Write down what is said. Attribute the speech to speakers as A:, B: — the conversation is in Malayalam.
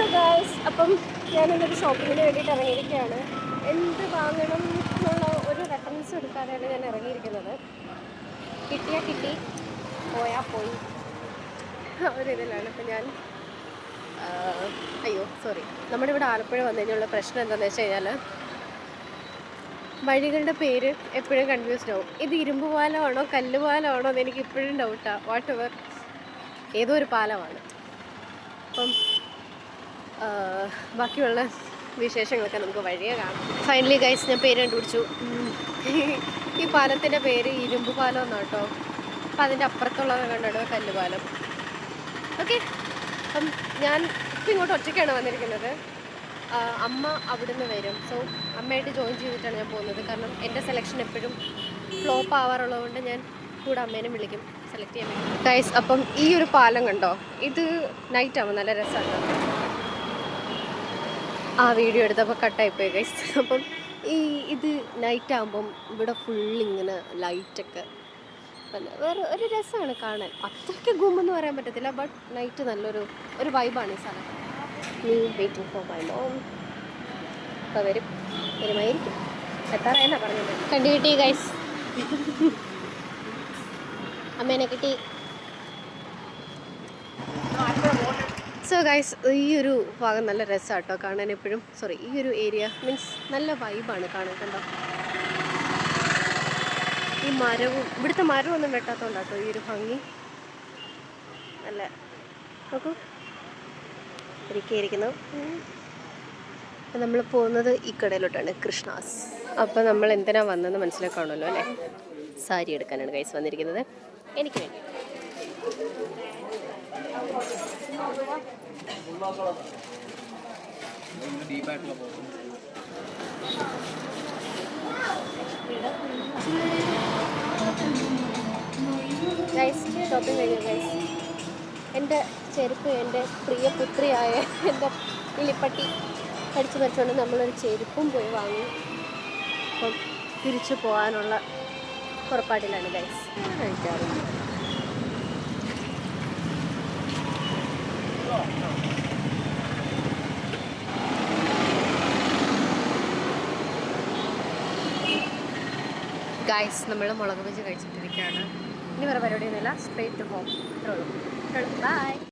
A: ഹലോ ഗായ്സ്, അപ്പം ഞാനൊരു ഷോപ്പിങ്ങിന് വേണ്ടിയിട്ട് ഇറങ്ങിയിരിക്കുകയാണ്. എന്ത് വാങ്ങണം എന്നുള്ള ഒരു റെഫറൻസ് എടുക്കാതെയാണ് ഞാൻ ഇറങ്ങിയിരിക്കുന്നത്. കിട്ടിയാൽ കിട്ടി, പോയാൽ പോയി ഒരിതിലാണ്. അപ്പം ഞാൻ നമ്മുടെ ഇവിടെ ആലപ്പുഴ വന്നു കഴിഞ്ഞുള്ള പ്രശ്നം എന്താണെന്ന് വെച്ച് കഴിഞ്ഞാൽ വഴികളുടെ പേര് എപ്പോഴും കൺഫ്യൂസ്ഡ് ആവും. ഇത് ഇരുമ്പ് പാലമാണോ കല്ല് പാലമാണോ എന്ന് എനിക്ക് ഇപ്പോഴും ഡൗട്ടാണ്. വാട്ട് എവർ, ഏതോ ഒരു പാലമാണ്. അപ്പം ബാക്കിയുള്ള വിശേഷങ്ങളൊക്കെ നമുക്ക് വഴിയെ കാണാം. ഫൈനലി ഗൈസ്, ഞാൻ പേര് കണ്ടുപിടിച്ചു. ഈ പാലത്തിൻ്റെ പേര് ഇരുമ്പ് പാലം എന്നാണ് കേട്ടോ. അപ്പം അതിൻ്റെ അപ്പുറത്തുള്ളത് കണ്ടിടുക കല്ലുപാലം. ഓക്കെ, അപ്പം ഞാൻ ഇപ്പം ഇങ്ങോട്ട് ഒറ്റയ്ക്കാണ് വന്നിരിക്കുന്നത്. അമ്മ അവിടെ നിന്ന് വരും. സോ അമ്മയായിട്ട് ജോയിൻ ചെയ്തിട്ടാണ് ഞാൻ പോകുന്നത്. കാരണം എൻ്റെ സെലക്ഷൻ എപ്പോഴും ഫ്ലോപ്പ് ആവാറുള്ളതുകൊണ്ട് ഞാൻ കൂടെ അമ്മേനെ വിളിക്കും സെലക്ട് ചെയ്യാൻ വേണ്ടി. ഗൈസ്, അപ്പം ഈ ഒരു പാലം കണ്ടോ, ഇത് നൈറ്റ് ആകുമ്പോൾ നല്ല രസമാണ്. ആ വീഡിയോ എടുത്തപ്പോൾ കട്ടായിപ്പോയി ഗൈസ്. അപ്പം ഇത് നൈറ്റ് ആകുമ്പം ഇവിടെ ഫുള്ളിങ്ങനെ ലൈറ്റൊക്കെ വേറെ ഒരു രസമാണ് കാണാൻ. അത്രയ്ക്ക് ഗുമെന്ന് പറയാൻ പറ്റത്തില്ല, ബട്ട് നൈറ്റ് നല്ലൊരു വൈബാണ് ഈ സ്ഥലം. Waiting for my mom. അപ്പോൾ വരുമായിരിക്കും. എത്താറായെന്നാ പറഞ്ഞത്. കിട്ടി ഗൈസ്, അമ്മേനെ കിട്ടി. സോ ഗൈസ്, ഈ ഒരു ഭാഗം നല്ല രസമാണ് കേട്ടോ കാണാൻ എപ്പോഴും. ഈ ഒരു ഏരിയ മീൻസ് നല്ല വൈബാണ് കാണാൻ. കണ്ടോ, ഈ മരവും ഇവിടുത്തെ മരമൊന്നും വെട്ടാത്തതുകൊണ്ടാണ് കേട്ടോ ഈ ഒരു ഭംഗി. നല്ല നോക്കൂ, ഇരിക്കുന്നു. അപ്പം നമ്മൾ പോകുന്നത് ഈ കടയിലോട്ടാണ്, കൃഷ്ണാസ്. അപ്പം നമ്മൾ എന്തിനാണ് വന്നതെന്ന് മനസ്സിലാക്കാണല്ലോ അല്ലേ. സാരി എടുക്കാനാണ് ഗൈസ് വന്നിരിക്കുന്നത്, എനിക്ക് വേണ്ടി. ഗൈസ്, ഷോപ്പിംഗ് കഴിഞ്ഞു ഗൈസ്. എൻ്റെ ചെരുപ്പ് എൻ്റെ പ്രിയപുത്രിയായ എൻ്റെ കിളിപ്പട്ടി കടിച്ചു പറിച്ചുകൊണ്ട് നമ്മളൊരു ചെരുപ്പും പോയി വാങ്ങി. അപ്പം തിരിച്ചു പോകാനുള്ള പുറപ്പാടിലാണ് ഗൈസ്. കഴിക്കാറുണ്ട്. ഗൈസ്, നമ്മൾ മുളക് ബജി കഴിച്ചിട്ടിരിക്കുകയാണ്. ഇനി വേറെ പരിപാടിയൊന്നുമില്ല, സ്ട്രേറ്റ് ടു ഹോം. ഇത്രേ ഉള്ളൂ. ബൈ.